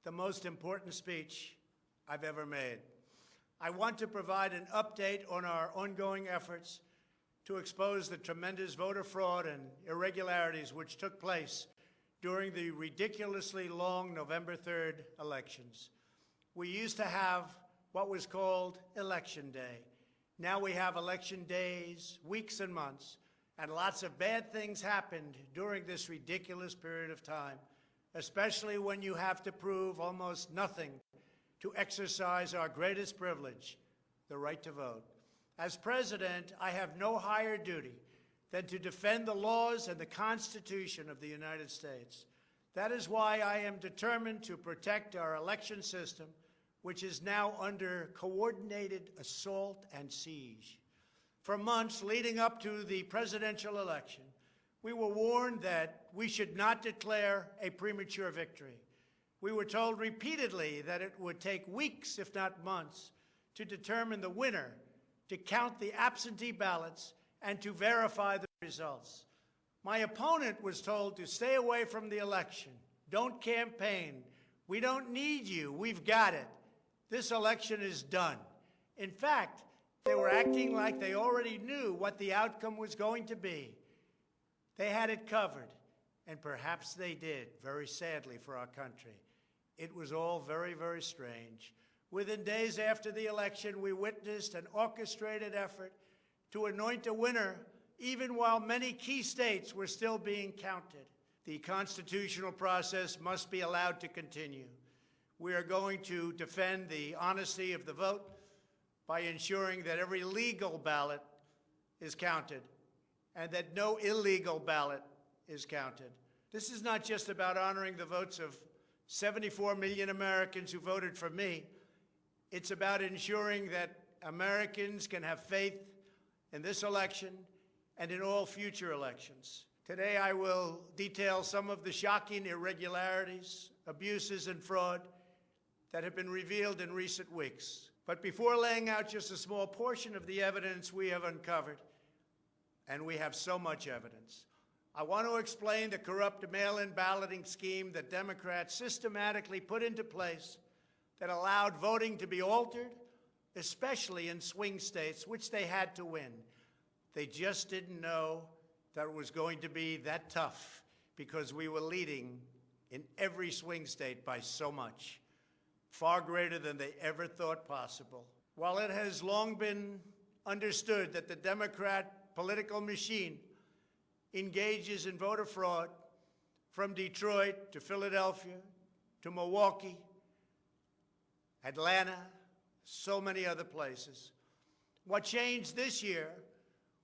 the most important speech I've ever made. I want to provide an update on our ongoing efforts to expose the tremendous voter fraud and irregularities which took place during the ridiculously long November 3rd elections. We used to have what was called Election Day. Now we have election days, weeks and months, and lots of bad things happened during this ridiculous period of time, especially when you have to prove almost nothing to exercise our greatest privilege, the right to vote. As president, I have no higher duty than to defend the laws and the Constitution of the United States. That is why I am determined to protect our election system, which is now under coordinated assault and siege. For months leading up to the presidential election, we were warned that we should not declare a premature victory. We were told repeatedly that it would take weeks, if not months, to determine the winner, to count the absentee ballots, and to verify the results. My opponent was told to stay away from the election. Don't campaign. We don't need you. We've got it. This election is done. In fact, they were acting like they already knew what the outcome was going to be. They had it covered, and perhaps they did, very sadly for our country. It was all very, very strange. Within days after the election, we witnessed an orchestrated effort to anoint a winner, even while many key states were still being counted. The constitutional process must be allowed to continue. We are going to defend the honesty of the vote by ensuring that every legal ballot is counted and that no illegal ballot is counted. This is not just about honoring the votes of 74 million Americans who voted for me. It's about ensuring that Americans can have faith in this election and in all future elections. Today, I will detail some of the shocking irregularities, abuses, and fraud that have been revealed in recent weeks. But before laying out just a small portion of the evidence we have uncovered, and we have so much evidence, I want to explain the corrupt mail-in balloting scheme that Democrats systematically put into place that allowed voting to be altered, especially in swing states, which they had to win. They just didn't know that it was going to be that tough because we were leading in every swing state by so much, far greater than they ever thought possible. While it has long been understood that the Democrat political machine engages in voter fraud from Detroit to Philadelphia to Milwaukee, Atlanta, so many other places. What changed this year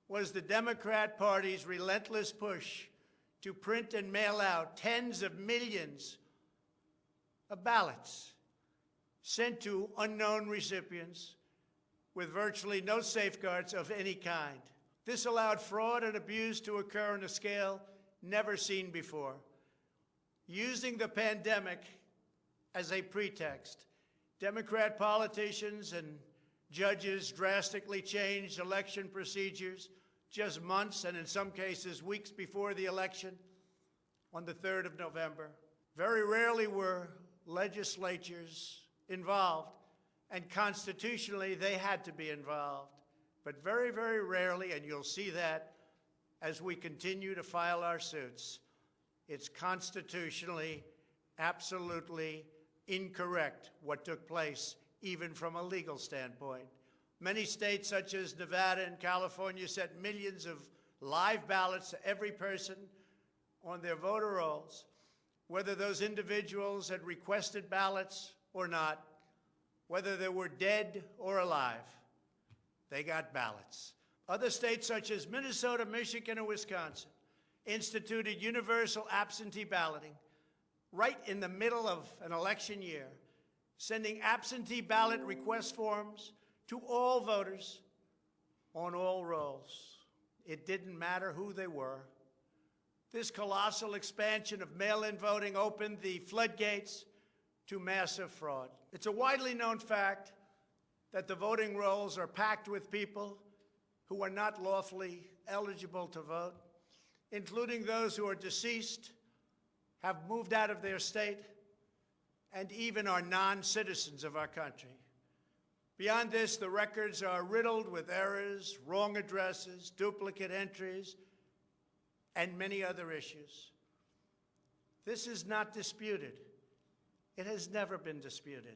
was the Democrat Party's relentless push to print and mail out tens of millions of ballots sent to unknown recipients with virtually no safeguards of any kind. This allowed fraud and abuse to occur on a scale never seen before. Using the pandemic as a pretext, Democrat politicians and judges drastically changed election procedures just months and in some cases weeks before the election on the 3rd of November. Very rarely were legislatures involved, and constitutionally they had to be involved. But very, very rarely, and you'll see that as we continue to file our suits, it's constitutionally absolutely incorrect what took place, even from a legal standpoint. Many states, such as Nevada and California, sent millions of live ballots to every person on their voter rolls, whether those individuals had requested ballots or not, whether they were dead or alive. They got ballots. Other states, such as Minnesota, Michigan, and Wisconsin, instituted universal absentee balloting right in the middle of an election year, sending absentee ballot request forms to all voters on all rolls. It didn't matter who they were. This colossal expansion of mail-in voting opened the floodgates to massive fraud. It's a widely known fact that the voting rolls are packed with people who are not lawfully eligible to vote, including those who are deceased, have moved out of their state, and even are non-citizens of our country. Beyond this, the records are riddled with errors, wrong addresses, duplicate entries, and many other issues. This is not disputed. It has never been disputed.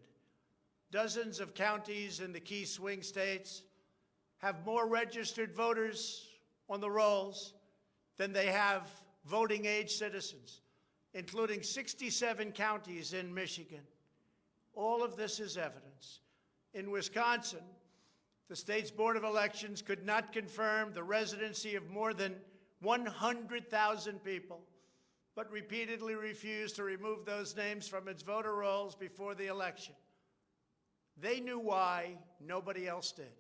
Dozens of counties in the key swing states have more registered voters on the rolls than they have voting-age citizens, including 67 counties in Michigan. All of this is evidence. In Wisconsin, the state's Board of Elections could not confirm the residency of more than 100,000 people, but repeatedly refused to remove those names from its voter rolls before the election. They knew why, nobody else did.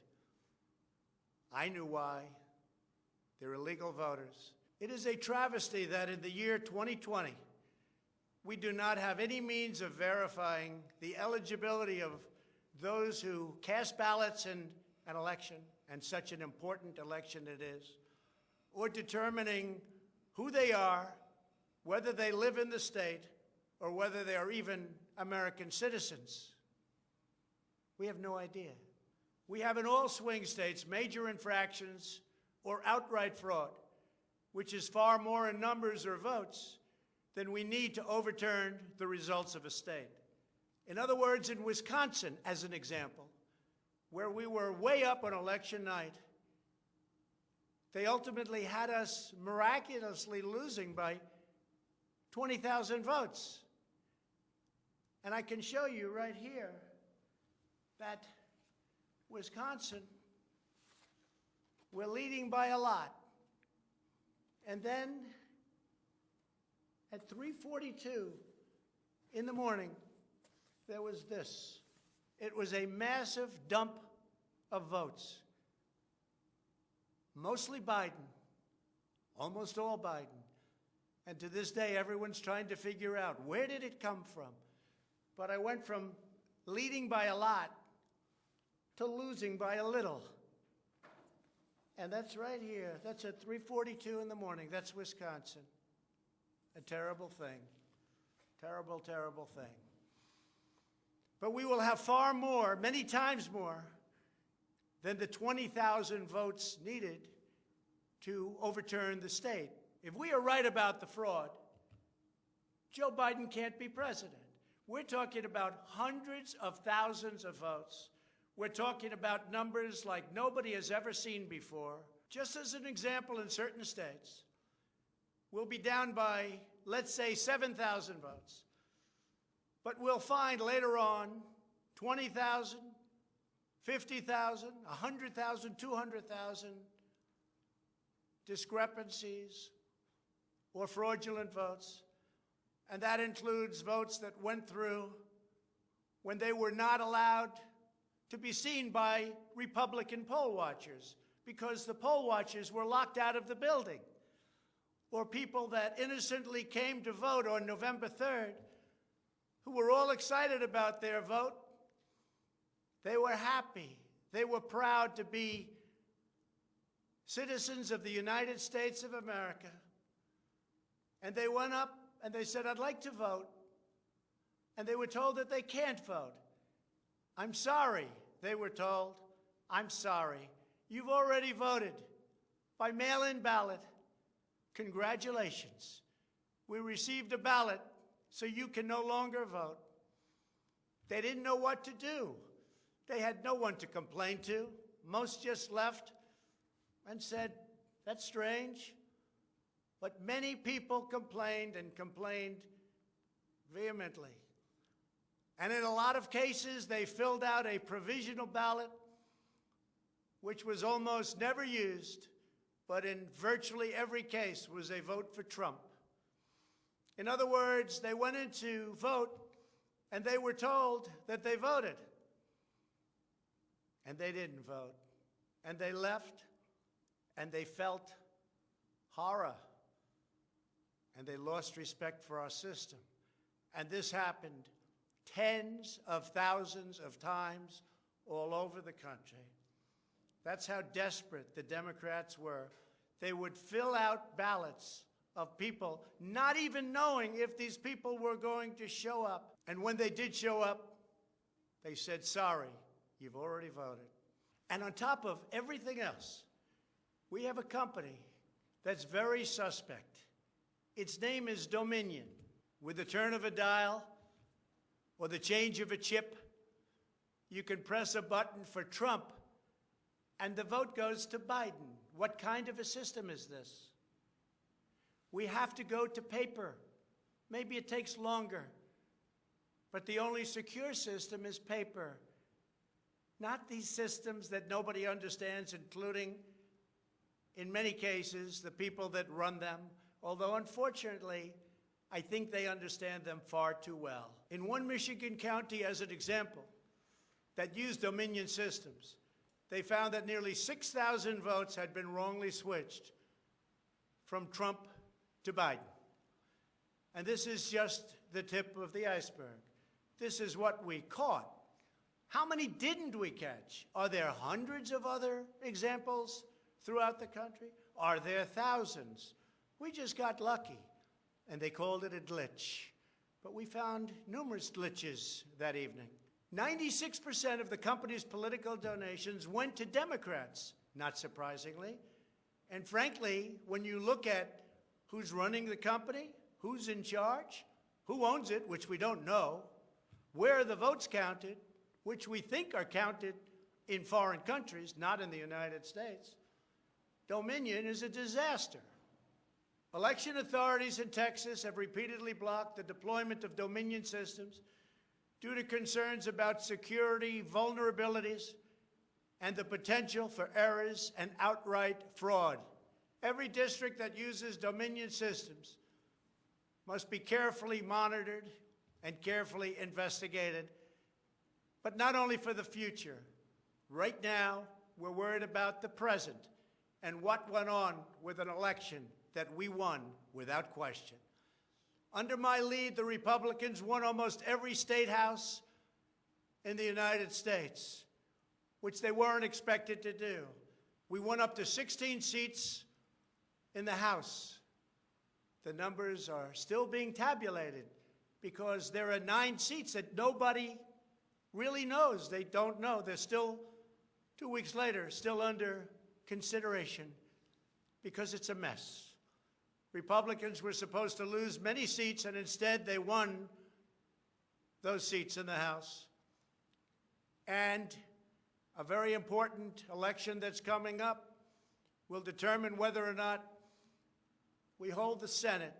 I knew why. They're illegal voters. It is a travesty that in the year 2020, we do not have any means of verifying the eligibility of those who cast ballots in an election, and such an important election it is, or determining who they are, whether they live in the state, or whether they are even American citizens. We have no idea. We have in all swing states major infractions or outright fraud, which is far more in numbers or votes than we need to overturn the results of a state. In other words, in Wisconsin, as an example, where we were way up on election night, they ultimately had us miraculously losing by 20,000 votes. And I can show you right here that Wisconsin, we're leading by a lot. And then at 3:42 in the morning, there was this. It was a massive dump of votes. Mostly Biden, almost all Biden. And to this day, everyone's trying to figure out, where did it come from? But I went from leading by a lot to losing by a little. And that's right here. That's at 3:42 in the morning. That's Wisconsin. A terrible thing. Terrible, terrible thing. But we will have far more, many times more, than the 20,000 votes needed to overturn the state. If we are right about the fraud, Joe Biden can't be president. We're talking about hundreds of thousands of votes. We're talking about numbers like nobody has ever seen before. Just as an example, in certain states, we'll be down by, let's say, 7,000 votes. But we'll find later on 20,000, 50,000, 100,000, 200,000 discrepancies or fraudulent votes. And that includes votes that went through when they were not allowed to be seen by Republican poll watchers because the poll watchers were locked out of the building. Or people that innocently came to vote on November 3rd who were all excited about their vote. They were happy. They were proud to be citizens of the United States of America. And they went up and they said, I'd like to vote. And they were told that they can't vote. I'm sorry, they were told. I'm sorry. You've already voted by mail-in ballot. Congratulations. We received a ballot, so you can no longer vote. They didn't know what to do. They had no one to complain to. Most just left and said, that's strange. But many people complained and complained vehemently. And in a lot of cases, they filled out a provisional ballot, which was almost never used, but in virtually every case was a vote for Trump. In other words, they went in to vote, and they were told that they voted. And they didn't vote. And they left, and they felt horror. And they lost respect for our system. And this happened tens of thousands of times all over the country. That's how desperate the Democrats were. They would fill out ballots of people not even knowing if these people were going to show up. And when they did show up, they said, sorry, you've already voted. And on top of everything else, we have a company that's very suspect. Its name is Dominion. With the turn of a dial or the change of a chip, you can press a button for Trump and the vote goes to Biden. What kind of a system is this? We have to go to paper. Maybe it takes longer, but the only secure system is paper. Not these systems that nobody understands, including, in many cases, the people that run them, although unfortunately, I think they understand them far too well. In one Michigan county, as an example, that used Dominion systems, they found that nearly 6,000 votes had been wrongly switched from Trump to Biden. And this is just the tip of the iceberg. This is what we caught. How many didn't we catch? Are there hundreds of other examples throughout the country? Are there thousands? We just got lucky, and they called it a glitch. But we found numerous glitches that evening. 96% of the company's political donations went to Democrats, not surprisingly. And frankly, when you look at who's running the company, who's in charge, who owns it, which we don't know, where are the votes counted, which we think are counted in foreign countries, not in the United States, Dominion is a disaster. Election authorities in Texas have repeatedly blocked the deployment of Dominion systems due to concerns about security vulnerabilities and the potential for errors and outright fraud. Every district that uses Dominion systems must be carefully monitored and carefully investigated, but not only for the future. Right now, we're worried about the present and what went on with an election that we won without question. Under my lead, the Republicans won almost every state house in the United States, which they weren't expected to do. We won up to 16 seats in the House. The numbers are still being tabulated because there are 9 seats that nobody really knows. They don't know. They're still, 2 weeks later, still under consideration because it's a mess. Republicans were supposed to lose many seats, and instead they won those seats in the House. And a very important election that's coming up will determine whether or not we hold the Senate.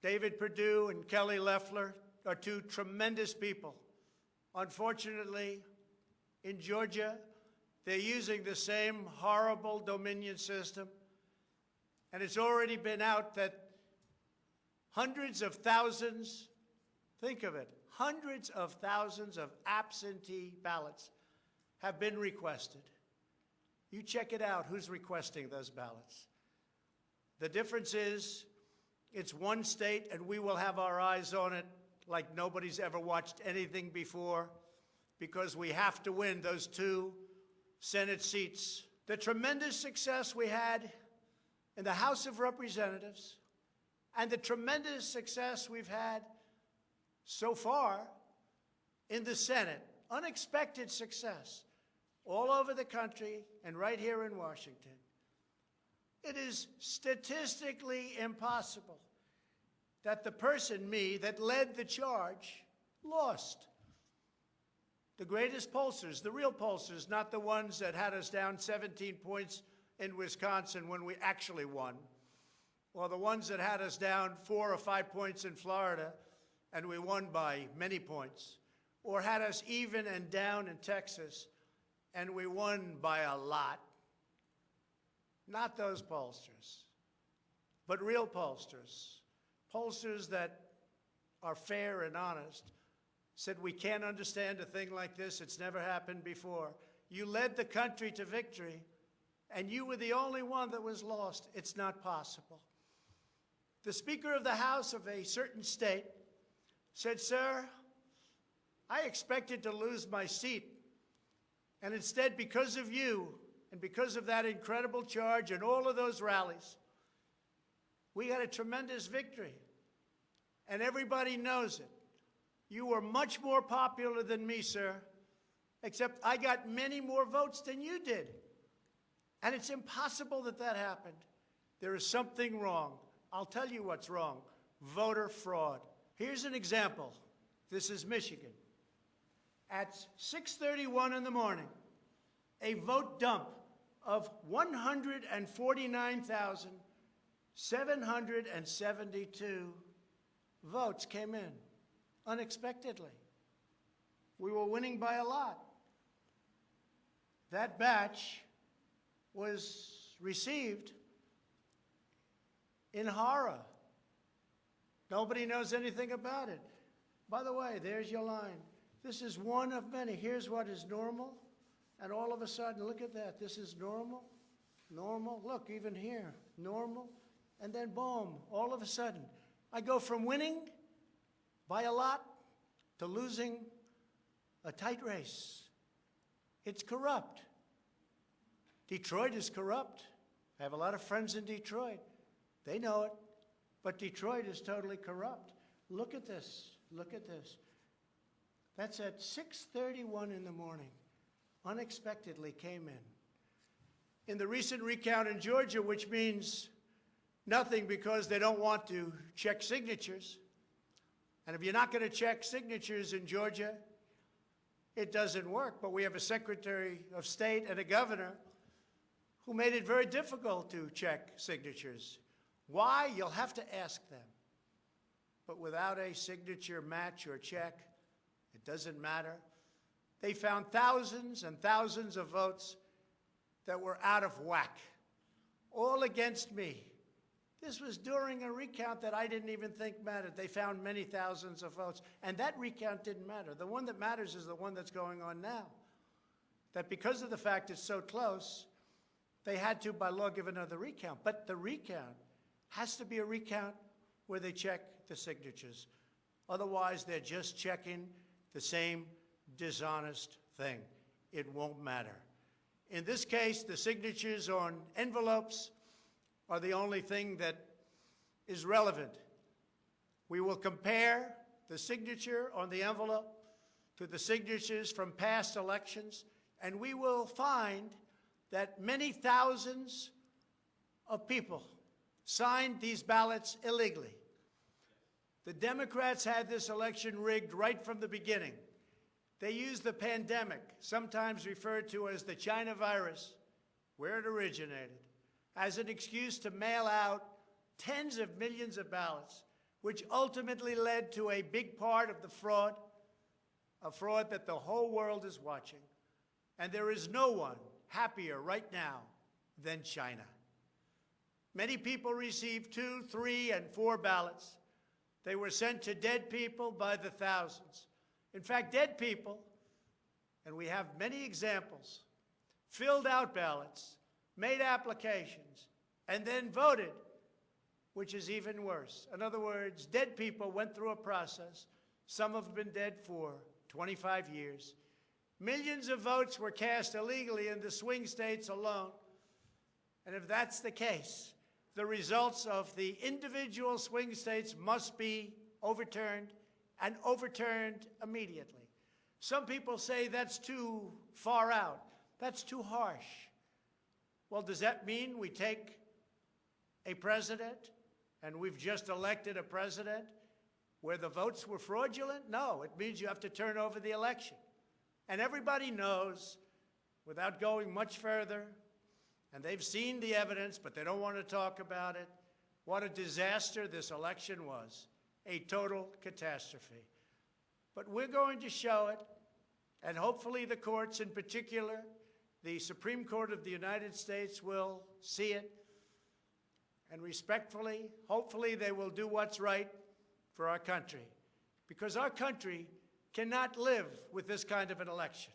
David Perdue and Kelly Loeffler are 2 tremendous people. Unfortunately, in Georgia, they're using the same horrible Dominion system. And it's already been out that hundreds of thousands, think of it, hundreds of thousands of absentee ballots have been requested. You check it out, who's requesting those ballots. The difference is, it's one state and we will have our eyes on it like nobody's ever watched anything before, because we have to win those 2 Senate seats. The tremendous success we had in the House of Representatives and the tremendous success we've had so far in the Senate, unexpected success all over the country and right here in Washington. It is statistically impossible that the person, me, that led the charge lost. The greatest pollsters, the real pollsters, not the ones that had us down 17 points in Wisconsin when we actually won, or the ones that had us down 4 or 5 points in Florida and we won by many points, or had us even and down in Texas and we won by a lot. Not those pollsters, but real pollsters, pollsters that are fair and honest, said we can't understand a thing like this. It's never happened before. You led the country to victory, and you were the only one that was lost. It's not possible. The Speaker of the House of a certain state said, sir, I expected to lose my seat, and instead, because of you and because of that incredible charge and all of those rallies, we had a tremendous victory, and everybody knows it. You were much more popular than me, sir, except I got many more votes than you did. And it's impossible that that happened. There is something wrong. I'll tell you what's wrong. Voter fraud. Here's an example. This is Michigan. At 6:31 in the morning, a vote dump of 149,772 votes came in unexpectedly. We were winning by a lot. That batch was received in horror. Nobody knows anything about it. By the way, there's your line. This is one of many. Here's what is normal. And all of a sudden, look at that. This is normal, normal. Look, even here, normal. And then boom, all of a sudden, I go from winning by a lot to losing a tight race. It's corrupt. Detroit is corrupt. I have a lot of friends in Detroit. They know it. But Detroit is totally corrupt. Look at this. Look at this. That's at 6:31 in the morning. Unexpectedly came in. In the recent recount in Georgia, which means nothing because they don't want to check signatures. And if you're not going to check signatures in Georgia, it doesn't work. But we have a Secretary of State and a governor who made it very difficult to check signatures. Why? You'll have to ask them. But without a signature match or check, it doesn't matter. They found thousands and thousands of votes that were out of whack, all against me. This was during a recount that I didn't even think mattered. They found many thousands of votes, and that recount didn't matter. The one that matters is the one that's going on now. That because of the fact it's so close, they had to, by law, give another recount. But the recount has to be a recount where they check the signatures. Otherwise, they're just checking the same dishonest thing. It won't matter. In this case, the signatures on envelopes are the only thing that is relevant. We will compare the signature on the envelope to the signatures from past elections, and we will find that many thousands of people signed these ballots illegally. The Democrats had this election rigged right from the beginning. They used the pandemic, sometimes referred to as the China virus, where it originated, as an excuse to mail out tens of millions of ballots, which ultimately led to a big part of the fraud, a fraud that the whole world is watching. And there is no one happier right now than China. Many people received 2, 3, and 4 ballots. They were sent to dead people by the thousands. In fact, dead people, and we have many examples, filled out ballots, made applications, and then voted, which is even worse. In other words, dead people went through a process. Some have been dead for 25 years. Millions of votes were cast illegally in the swing states alone. And if that's the case, the results of the individual swing states must be overturned, and overturned immediately. Some people say that's too far out. That's too harsh. Well, does that mean we take a president and we've just elected a president where the votes were fraudulent? No, it means you have to turn over the election. And everybody knows, without going much further, and they've seen the evidence, but they don't want to talk about it, what a disaster this election was. A total catastrophe. But we're going to show it, and hopefully the courts, in particular, the Supreme Court of the United States, will see it, and respectfully, hopefully they will do what's right for our country, because our country cannot live with this kind of an election.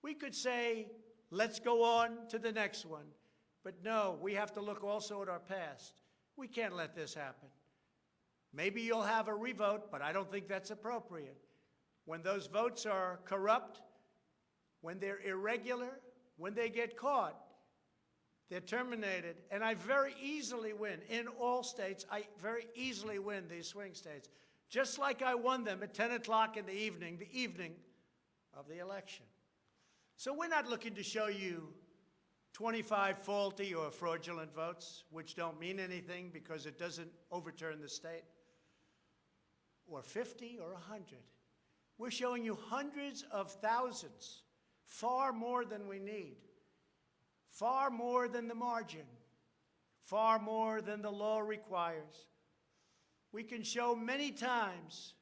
We could say, let's go on to the next one, but no, we have to look also at our past. We can't let this happen. Maybe you'll have a revote, but I don't think that's appropriate. When those votes are corrupt, when they're irregular, when they get caught, they're terminated. And I very easily win. In all states, I very easily win these swing states. just like I won them at 10 o'clock in the evening of the election. So we're not looking to show you 25 faulty or fraudulent votes, which don't mean anything because it doesn't overturn the state, or 50 or 100. We're showing you hundreds of thousands, far more than we need, far more than the margin, far more than the law requires. We can show many times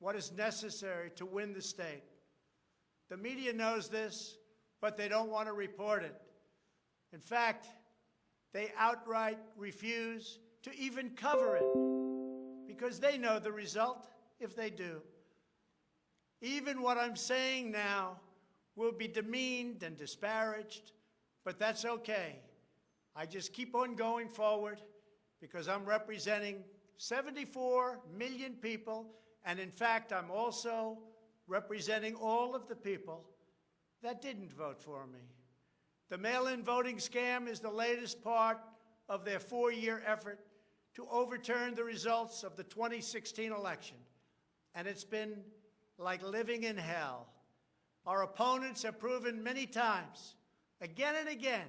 what is necessary to win the state. The media knows this, but they don't want to report it. In fact, they outright refuse to even cover it because they know the result if they do. Even what I'm saying now will be demeaned and disparaged, but that's okay. I just keep on going forward because I'm representing 74 million people, and in fact, I'm also representing all of the people that didn't vote for me. The mail-in voting scam is the latest part of their 4-year effort to overturn the results of the 2016 election, and it's been like living in hell. Our opponents have proven many times, again and again,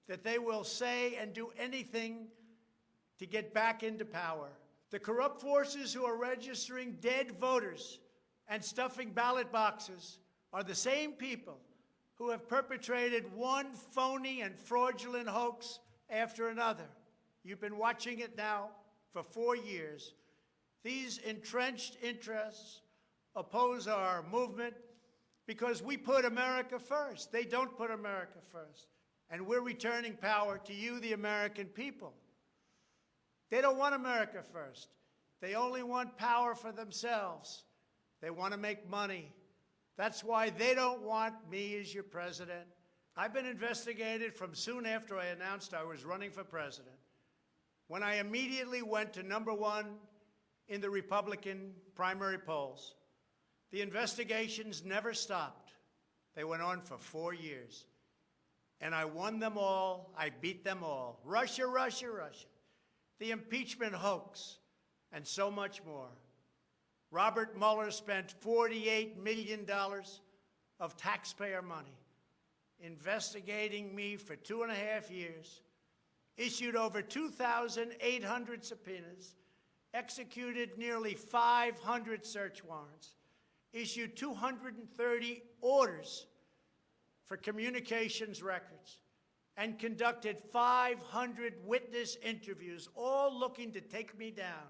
that they will say and do anything to get back into power. The corrupt forces who are registering dead voters and stuffing ballot boxes are the same people who have perpetrated one phony and fraudulent hoax after another. You've been watching it now for 4 years. These entrenched interests oppose our movement because we put America first. They don't put America first. And we're returning power to you, the American people. They don't want America first. They only want power for themselves. They want to make money. That's why they don't want me as your president. I've been investigated from soon after I announced I was running for president, when I immediately went to #1 in the Republican primary polls. The investigations never stopped. They went on for 4 years. And I won them all. I beat them all. Russia, Russia, Russia. The impeachment hoax, and so much more. Robert Mueller spent $48 million of taxpayer money investigating me for 2.5 years, issued over 2,800 subpoenas, executed nearly 500 search warrants, issued 230 orders for communications records, and conducted 500 witness interviews, all looking to take me down.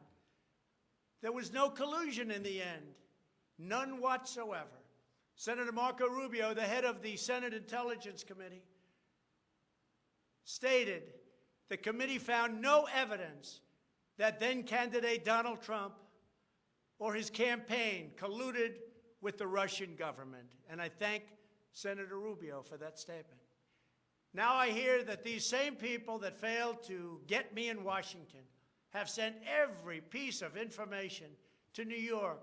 There was no collusion in the end, none whatsoever. Senator Marco Rubio, the head of the Senate Intelligence Committee, stated the committee found no evidence that then-candidate Donald Trump or his campaign colluded with the Russian government. And I thank Senator Rubio for that statement. Now I hear that these same people that failed to get me in Washington have sent every piece of information to New York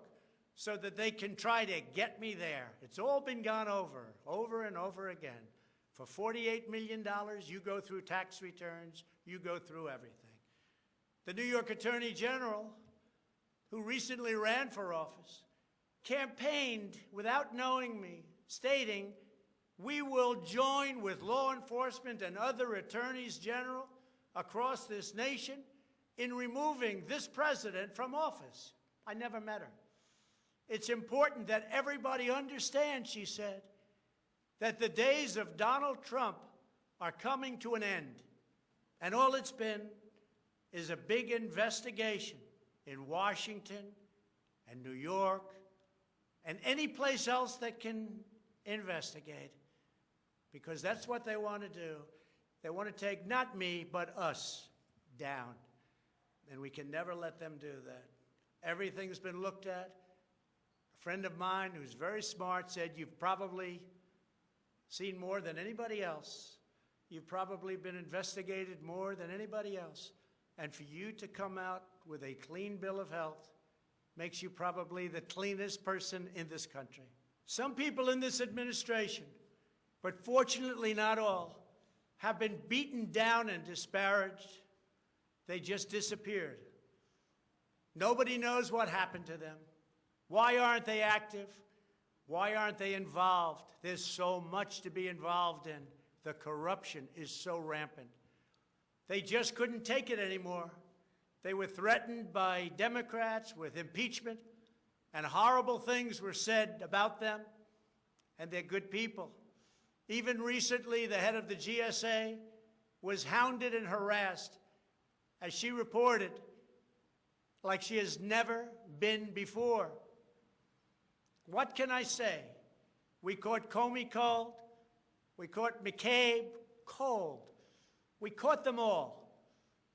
so that they can try to get me there. It's all been gone over and over again. For $48 million, you go through tax returns, you go through everything. The New York Attorney General, who recently ran for office, campaigned without knowing me, stating, "We will join with law enforcement and other attorneys general across this nation in removing this president from office." I never met her. It's important that everybody understand, she said, that the days of Donald Trump are coming to an end. And all it's been is a big investigation in Washington and New York and any place else that can investigate, because that's what they want to do. They want to take not me, but us down. And we can never let them do that. Everything's been looked at. A friend of mine who's very smart said, "You've probably seen more than anybody else. You've probably been investigated more than anybody else. And for you to come out with a clean bill of health makes you probably the cleanest person in this country." Some people in this administration, but fortunately not all, have been beaten down and disparaged. They just disappeared. Nobody knows what happened to them. Why aren't they active? Why aren't they involved? There's so much to be involved in. The corruption is so rampant. They just couldn't take it anymore. They were threatened by Democrats with impeachment, and horrible things were said about them, and they're good people. Even recently, the head of the GSA was hounded and harassed, as she reported, like she has never been before. What can I say? We caught Comey cold. We caught McCabe cold. We caught them all.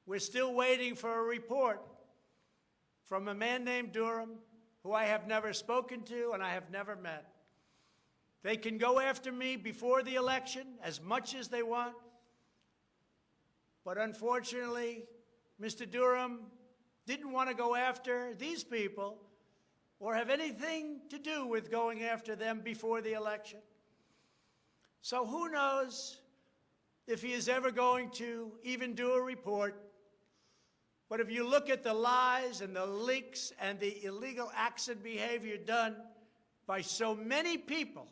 We're still waiting for a report from a man named Durham, who I have never spoken to and I have never met. They can go after me before the election as much as they want. But unfortunately, Mr. Durham didn't want to go after these people or have anything to do with going after them before the election. So who knows if he is ever going to even do a report. But if you look at the lies and the leaks and the illegal acts and behavior done by so many people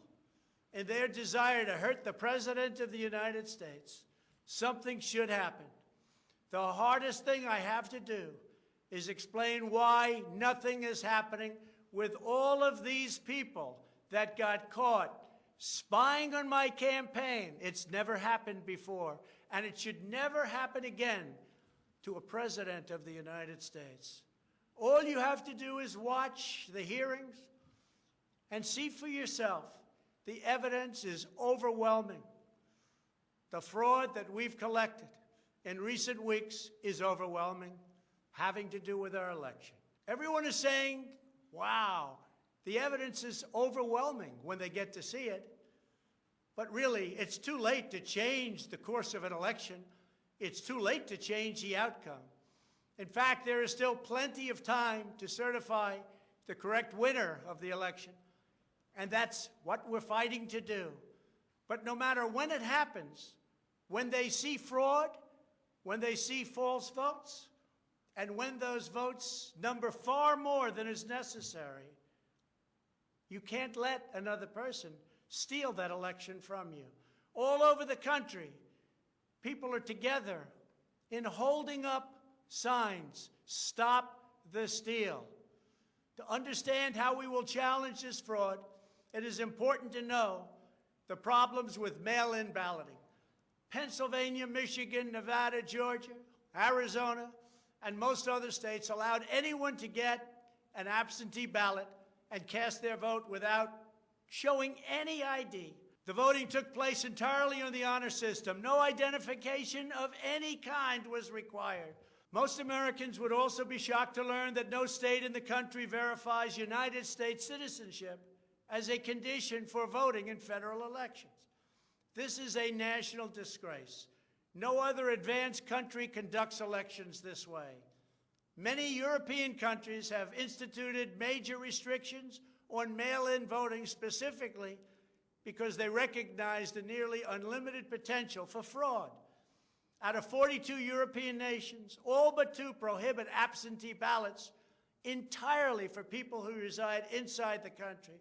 in their desire to hurt the President of the United States, something should happen. The hardest thing I have to do is explain why nothing is happening with all of these people that got caught spying on my campaign. It's never happened before, and it should never happen again to a President of the United States. All you have to do is watch the hearings and see for yourself. The evidence is overwhelming. The fraud that we've collected in recent weeks is overwhelming, having to do with our election. Everyone is saying, wow, the evidence is overwhelming when they get to see it. But really, it's too late to change the course of an election. It's too late to change the outcome. In fact, there is still plenty of time to certify the correct winner of the election. And that's what we're fighting to do. But no matter when it happens, when they see fraud, when they see false votes, and when those votes number far more than is necessary, you can't let another person steal that election from you. All over the country, people are together in holding up signs, "Stop the steal." To understand how we will challenge this fraud, it is important to know the problems with mail-in balloting. Pennsylvania, Michigan, Nevada, Georgia, Arizona, and most other states allowed anyone to get an absentee ballot and cast their vote without showing any ID. The voting took place entirely on the honor system. No identification of any kind was required. Most Americans would also be shocked to learn that no state in the country verifies United States citizenship as a condition for voting in federal elections. This is a national disgrace. No other advanced country conducts elections this way. Many European countries have instituted major restrictions on mail-in voting specifically because they recognize the nearly unlimited potential for fraud. Out of 42 European nations, all but 2 prohibit absentee ballots entirely for people who reside inside the country,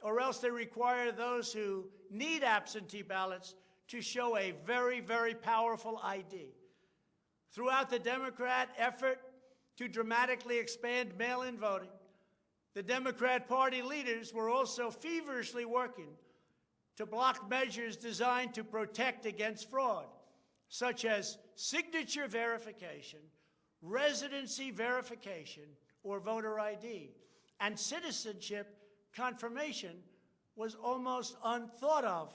or else they require those who need absentee ballots to show a very, very powerful ID. Throughout the Democrat effort to dramatically expand mail-in voting, the Democrat Party leaders were also feverishly working to block measures designed to protect against fraud, such as signature verification, residency verification, or voter ID, and citizenship confirmation was almost unthought of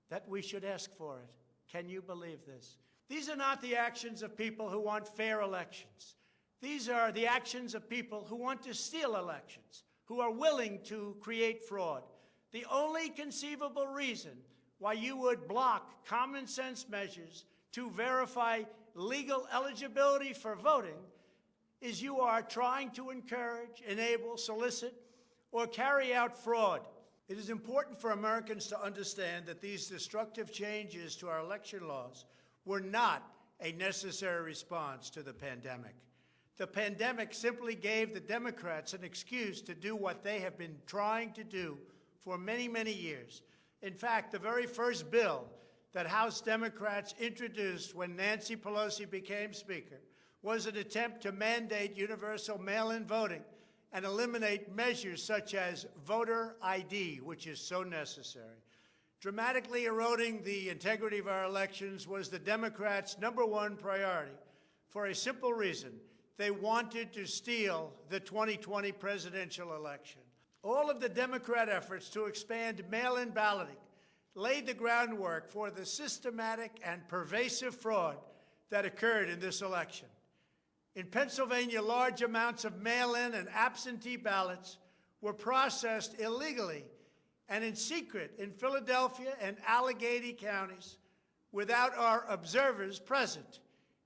that we should ask for it. Can you believe this? These are not the actions of people who want fair elections. These are the actions of people who want to steal elections, who are willing to create fraud. The only conceivable reason why you would block common sense measures to verify legal eligibility for voting is you are trying to encourage, enable, solicit, or carry out fraud. It is important for Americans to understand that these destructive changes to our election laws were not a necessary response to the pandemic. The pandemic simply gave the Democrats an excuse to do what they have been trying to do for many, many years. In fact, the very first bill that House Democrats introduced when Nancy Pelosi became Speaker was an attempt to mandate universal mail-in voting and eliminate measures such as voter ID, which is so necessary. Dramatically eroding the integrity of our elections was the Democrats' #1 priority for a simple reason. They wanted to steal the 2020 presidential election. All of the Democrat efforts to expand mail-in balloting laid the groundwork for the systematic and pervasive fraud that occurred in this election. In Pennsylvania, large amounts of mail-in and absentee ballots were processed illegally and in secret in Philadelphia and Allegheny counties without our observers present.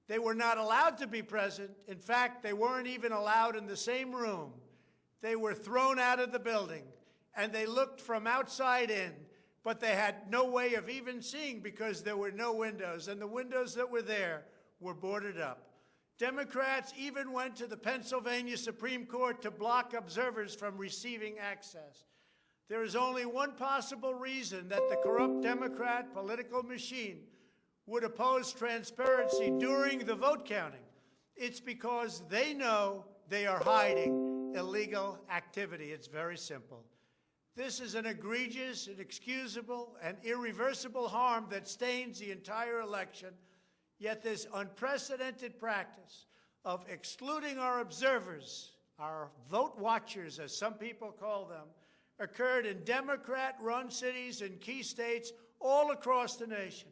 They were not allowed to be present. In fact, they weren't even allowed in the same room. They were thrown out of the building, and they looked from outside in, but they had no way of even seeing because there were no windows, and the windows that were there were boarded up. Democrats even went to the Pennsylvania Supreme Court to block observers from receiving access. There is only one possible reason that the corrupt Democrat political machine would oppose transparency during the vote counting. It's because they know they are hiding illegal activity. It's very simple. This is an egregious, inexcusable, and irreversible harm that stains the entire election. Yet this unprecedented practice of excluding our observers, our vote watchers, as some people call them, occurred in Democrat-run cities and key states all across the nation.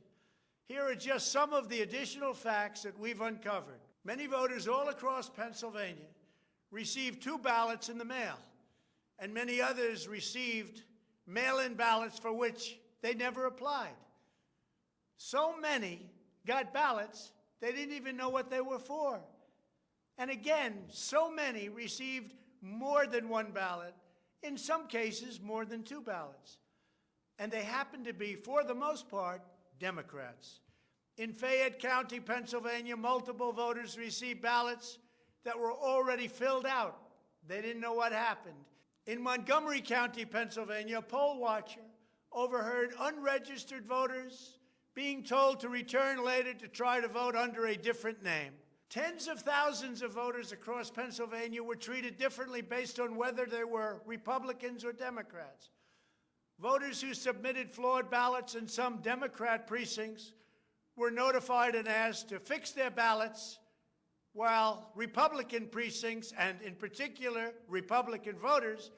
Here are just some of the additional facts that we've uncovered. Many voters all across Pennsylvania received 2 ballots in the mail, and many others received mail-in ballots for which they never applied. So many got ballots, they didn't even know what they were for. And again, so many received more than 1 ballot, in some cases more than 2 ballots. And they happened to be, for the most part, Democrats. In Fayette County, Pennsylvania, multiple voters received ballots that were already filled out. They didn't know what happened. In Montgomery County, Pennsylvania, a poll watcher overheard unregistered voters being told to return later to try to vote under a different name. Tens of thousands of voters across Pennsylvania were treated differently based on whether they were Republicans or Democrats. Voters who submitted flawed ballots in some Democrat precincts were notified and asked to fix their ballots, while Republican precincts, and in particular Republican voters,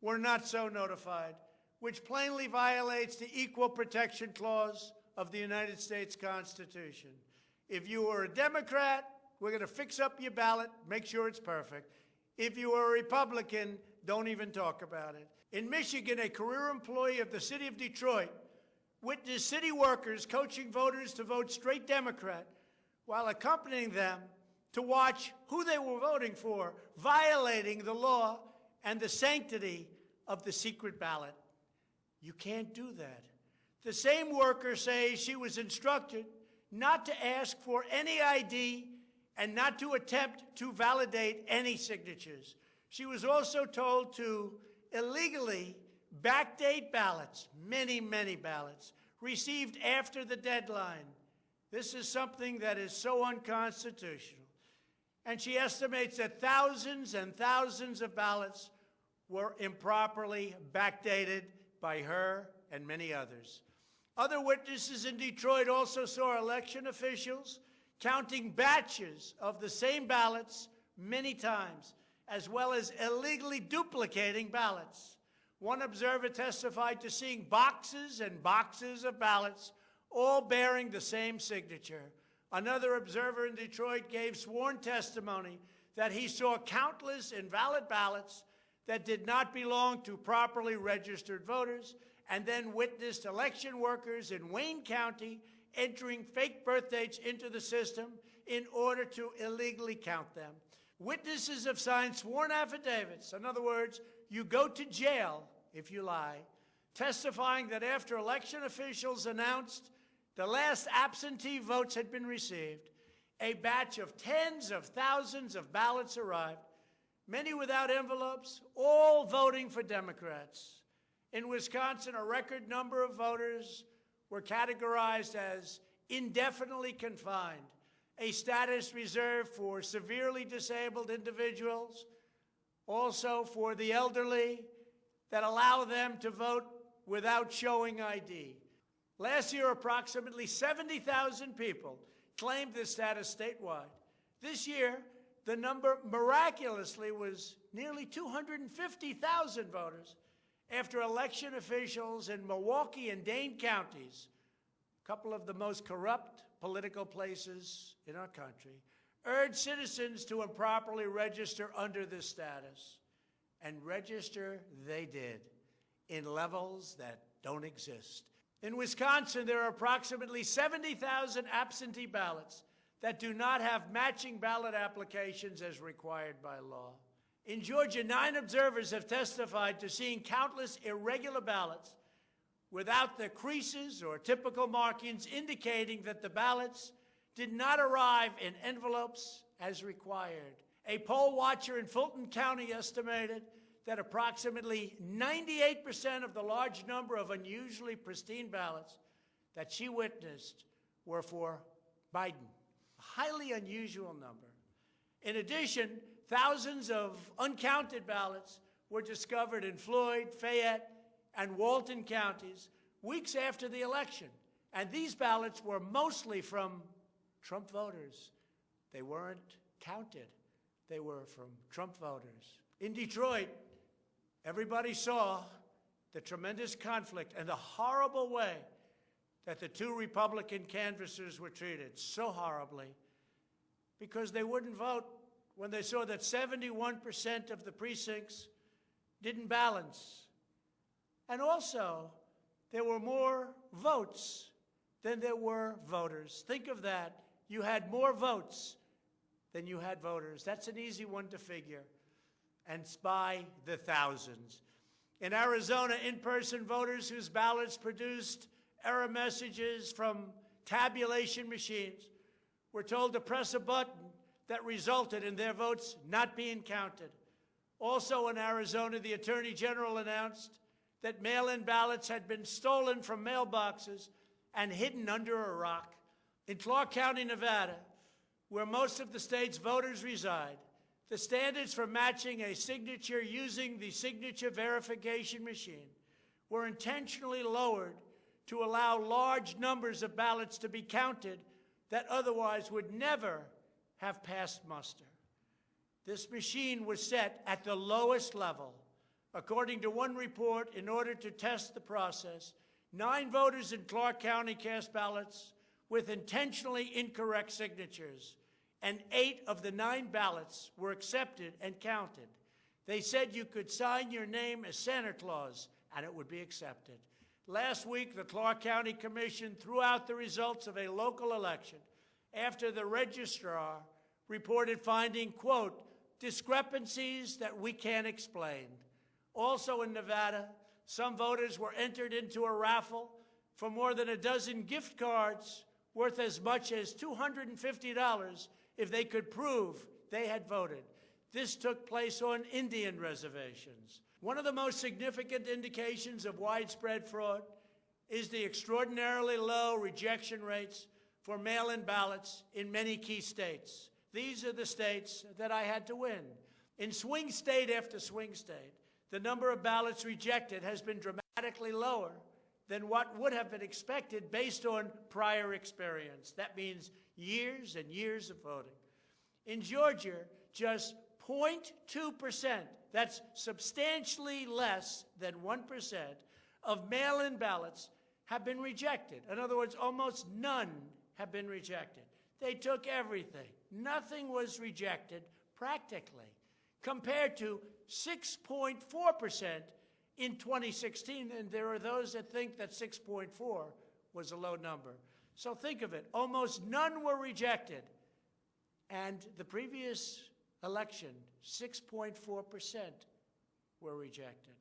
were not so notified, which plainly violates the Equal Protection Clause of the United States Constitution. If you are a Democrat, we're going to fix up your ballot, make sure it's perfect. If you are a Republican, don't even talk about it. In Michigan, a career employee of the city of Detroit witnessed city workers coaching voters to vote straight Democrat while accompanying them to watch who they were voting for, violating the law and the sanctity of the secret ballot. You can't do that. The same worker says she was instructed not to ask for any ID and not to attempt to validate any signatures. She was also told to illegally backdate ballots, many, many ballots, received after the deadline. This is something that is so unconstitutional. And she estimates that thousands and thousands of ballots were improperly backdated by her and many others. Other witnesses in Detroit also saw election officials counting batches of the same ballots many times, as well as illegally duplicating ballots. One observer testified to seeing boxes and boxes of ballots, all bearing the same signature. Another observer in Detroit gave sworn testimony that he saw countless invalid ballots that did not belong to properly registered voters, and then witnessed election workers in Wayne County entering fake birth dates into the system in order to illegally count them. Witnesses have signed sworn affidavits. In other words, you go to jail if you lie, testifying that after election officials announced the last absentee votes had been received, a batch of tens of thousands of ballots arrived, many without envelopes, all voting for Democrats. In Wisconsin, a record number of voters were categorized as indefinitely confined, a status reserved for severely disabled individuals, also for the elderly, that allow them to vote without showing ID. Last year, approximately 70,000 people claimed this status statewide. This year, the number miraculously was nearly 250,000 voters after election officials in Milwaukee and Dane counties, a couple of the most corrupt political places in our country, urged citizens to improperly register under this status. And register they did in levels that don't exist. In Wisconsin, there are approximately 70,000 absentee ballots that do not have matching ballot applications as required by law. In Georgia, 9 observers have testified to seeing countless irregular ballots without the creases or typical markings indicating that the ballots did not arrive in envelopes as required. A poll watcher in Fulton County estimated that approximately 98% of the large number of unusually pristine ballots that she witnessed were for Biden, a highly unusual number. In addition, thousands of uncounted ballots were discovered in Floyd, Fayette, and Walton counties weeks after the election. And these ballots were mostly from Trump voters. They weren't counted. They were from Trump voters. In Detroit, everybody saw the tremendous conflict and the horrible way that the 2 Republican canvassers were treated, so horribly, because they wouldn't vote when they saw that 71% of the precincts didn't balance. And also, there were more votes than there were voters. Think of that. You had more votes than you had voters. That's an easy one to figure. And by the thousands. In Arizona, in-person voters whose ballots produced error messages from tabulation machines were told to press a button that resulted in their votes not being counted. Also in Arizona, the Attorney General announced that mail-in ballots had been stolen from mailboxes and hidden under a rock. In Clark County, Nevada, where most of the state's voters reside, the standards for matching a signature using the signature verification machine were intentionally lowered to allow large numbers of ballots to be counted that otherwise would never have passed muster. This machine was set at the lowest level. According to one report, in order to test the process, 9 voters in Clark County cast ballots with intentionally incorrect signatures, and 8 of the 9 ballots were accepted and counted. They said you could sign your name as Santa Claus, and it would be accepted. Last week, the Clark County Commission threw out the results of a local election after the registrar reported finding, quote, discrepancies that we can't explain. Also in Nevada, some voters were entered into a raffle for more than a dozen gift cards worth as much as $250 if they could prove they had voted. This took place on Indian reservations. One of the most significant indications of widespread fraud is the extraordinarily low rejection rates for mail-in ballots in many key states. These are the states that I had to win. In swing state after swing state, the number of ballots rejected has been dramatically lower than what would have been expected based on prior experience. That means years and years of voting. In Georgia, just 0.2%, that's substantially less than 1%, of mail-in ballots have been rejected. In other words, almost none have been rejected. They took everything. Nothing was rejected practically, compared to 6.4% in 2016, and there are those that think that 6.4 was a low number. So think of it, almost none were rejected, and the previous election, 6.4% were rejected.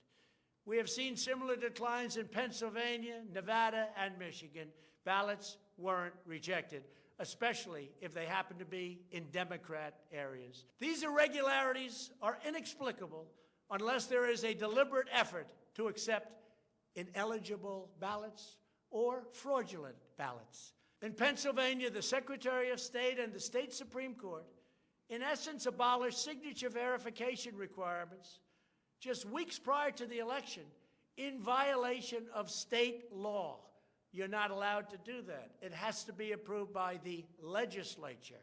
We have seen similar declines in Pennsylvania, Nevada, and Michigan. Ballots weren't rejected. especially if they happen to be in Democrat areas. These irregularities are inexplicable unless there is a deliberate effort to accept ineligible ballots or fraudulent ballots. In Pennsylvania, the Secretary of State and the state Supreme Court, in essence, abolished signature verification requirements just weeks prior to the election in violation of state law. You're not allowed to do that. It has to be approved by the legislature.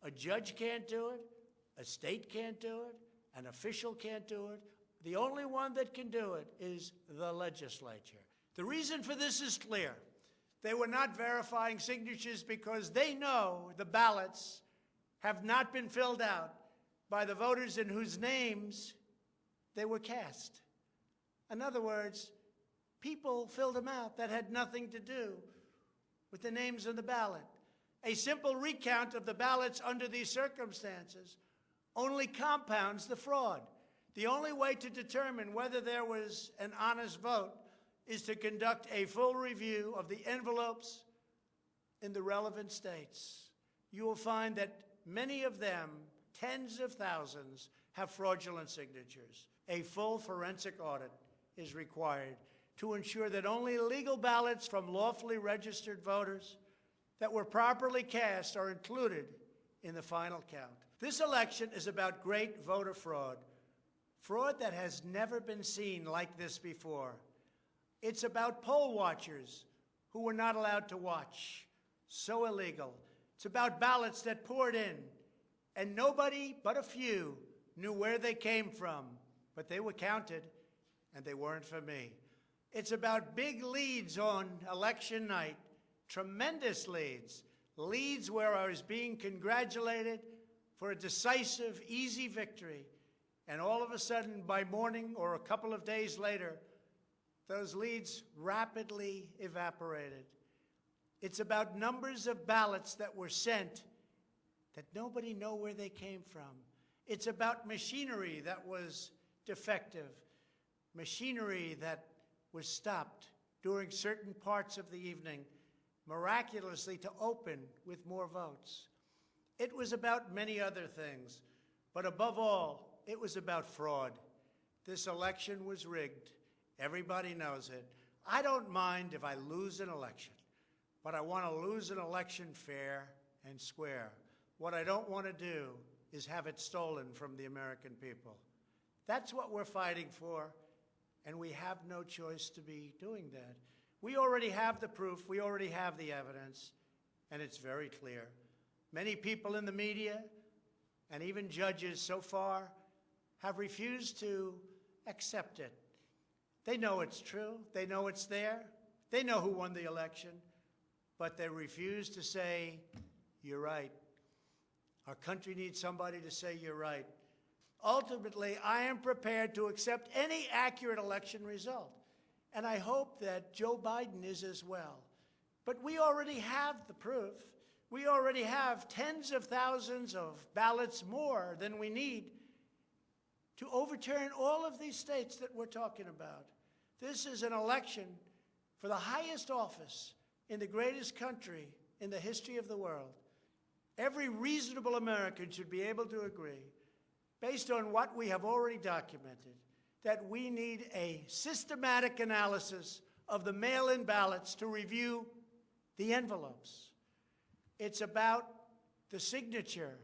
A judge can't do it. A state can't do it. An official can't do it. The only one that can do it is the legislature. The reason for this is clear. They were not verifying signatures because they know the ballots have not been filled out by the voters in whose names they were cast. In other words, people filled them out that had nothing to do with the names on the ballot. A simple recount of the ballots under these circumstances only compounds the fraud. The only way to determine whether there was an honest vote is to conduct a full review of the envelopes in the relevant states. You will find that many of them, tens of thousands, have fraudulent signatures. A full forensic audit is required to ensure that only legal ballots from lawfully registered voters that were properly cast are included in the final count. This election is about great voter fraud, fraud that has never been seen like this before. It's about poll watchers who were not allowed to watch. So illegal. It's about ballots that poured in, and nobody but a few knew where they came from, but they were counted, and they weren't for me. It's about big leads on election night, tremendous leads, leads where I was being congratulated for a decisive, easy victory, and all of a sudden, by morning or a couple of days later, those leads rapidly evaporated. It's about numbers of ballots that were sent that nobody knew where they came from. It's about machinery that was defective, machinery that was stopped during certain parts of the evening, miraculously to open with more votes. It was about many other things, but above all, it was about fraud. This election was rigged. Everybody knows it. I don't mind if I lose an election, but I want to lose an election fair and square. What I don't want to do is have it stolen from the American people. That's what we're fighting for, and we have no choice to be doing that. We already have the proof. We already have the evidence, and it's very clear. Many people in the media and even judges so far have refused to accept it. They know it's true. They know it's there. They know who won the election, but they refuse to say, you're right. Our country needs somebody to say you're right. Ultimately, I am prepared to accept any accurate election result, and I hope that Joe Biden is as well. But we already have the proof. We already have tens of thousands of ballots more than we need to overturn all of these states that we're talking about. This is an election for the highest office in the greatest country in the history of the world. Every reasonable American should be able to agree, based on what we have already documented, that we need a systematic analysis of the mail-in ballots to review the envelopes. It's about the signature.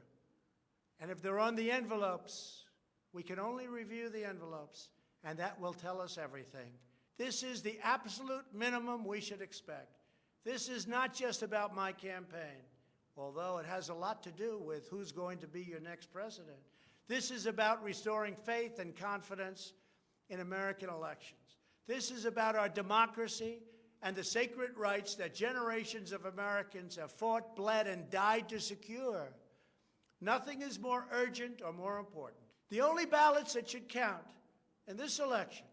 And if they're on the envelopes, we can only review the envelopes, and that will tell us everything. This is the absolute minimum we should expect. This is not just about my campaign, although it has a lot to do with who's going to be your next president. This is about restoring faith and confidence in American elections. This is about our democracy and the sacred rights that generations of Americans have fought, bled, and died to secure. Nothing is more urgent or more important. The only ballots that should count in this election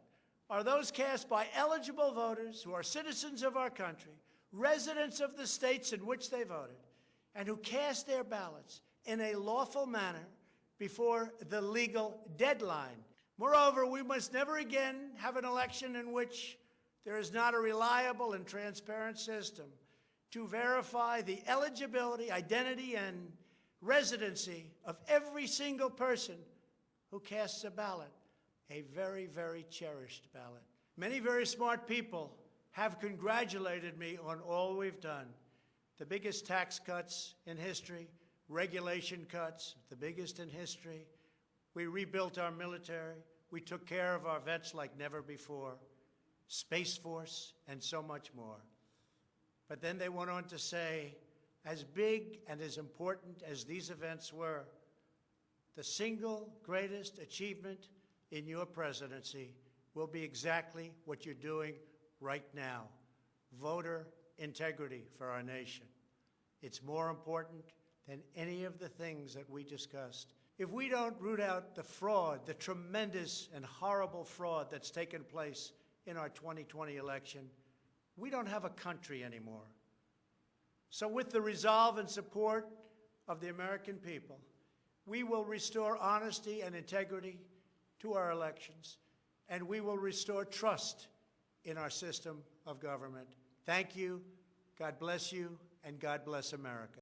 are those cast by eligible voters who are citizens of our country, residents of the states in which they voted, and who cast their ballots in a lawful manner before the legal deadline. Moreover, we must never again have an election in which there is not a reliable and transparent system to verify the eligibility, identity, and residency of every single person who casts a ballot, a very, very cherished ballot. Many very smart people have congratulated me on all we've done. The biggest tax cuts in history, regulation cuts, the biggest in history. We rebuilt our military. We took care of our vets like never before. Space Force, and so much more. But then they went on to say, as big and as important as these events were, the single greatest achievement in your presidency will be exactly what you're doing right now, voter integrity for our nation. It's more important than any of the things that we discussed. If we don't root out the fraud, the tremendous and horrible fraud that's taken place in our 2020 election, we don't have a country anymore. So with the resolve and support of the American people, we will restore honesty and integrity to our elections, and we will restore trust in our system of government. Thank you, God bless you, and God bless America.